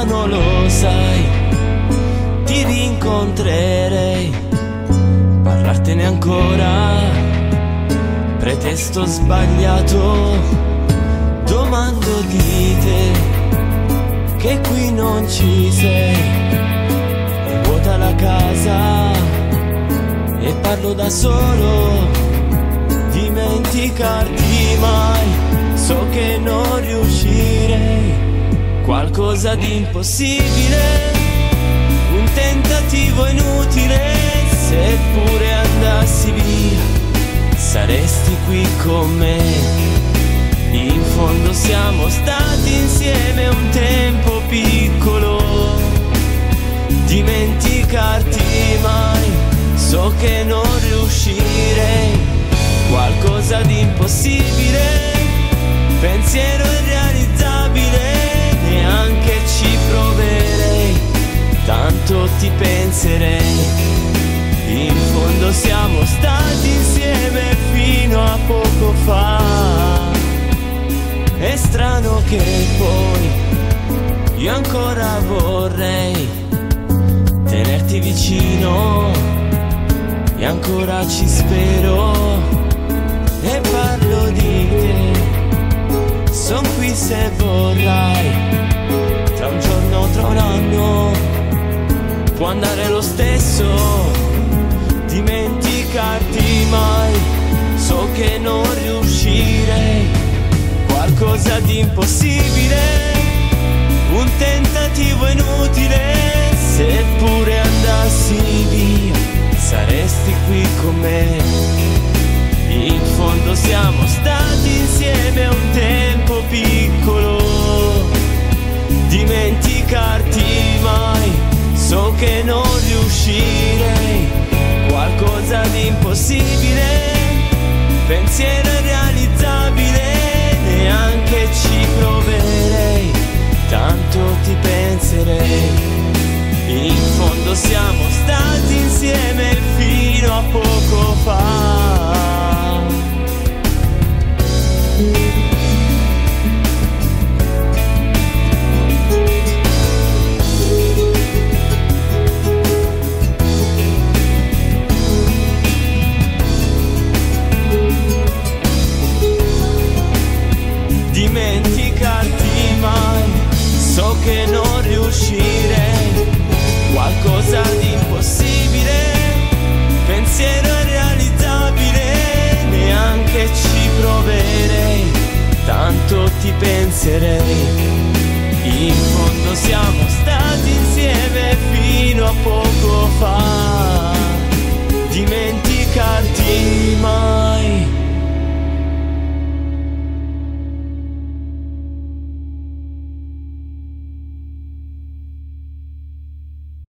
lontano, lo sai, ti rincontrerei, parlartene ancora, pretesto sbagliato, domando di te, che qui non ci sei, è vuota la casa e parlo da solo, dimenticarti mai, so che non riuscirei, qualcosa di impossibile, un tentativo inutile, seppure andassi via, saresti qui con me. In fondo siamo stati insieme un tempo piccolo, dimenticarti mai, so che non riuscirei, qualcosa di impossibile, pensiero irrealizzabile, neanche ci proverei, tanto ti penserei. In fondo siamo stati insieme fino a poco fa. È strano che poi io ancora vorrei tenerti vicino e ancora ci spero e parlo di te, son qui se vorrai, tra un giorno o tra un anno può andare lo stesso, dimenticarti mai, so che non riuscirei, qualcosa di impossibile, un tentativo inutile, seppure andassi via, saresti qui con me. In fondo siamo stati insieme un tempo piccolo, dimenticarti mai, so che non riuscirei, qualcosa di impossibile, pensiero irrealizzabile, neanche ci proverei, tanto ti penserei. In fondo siamo stati insieme fino a poco fa. Dimenticarti mai, so che non riuscirei, qualcosa di impossibile, pensiero irrealizzabile, neanche ci proverei, tanto ti penserei. In fondo siamo stati insieme fino a poco fa.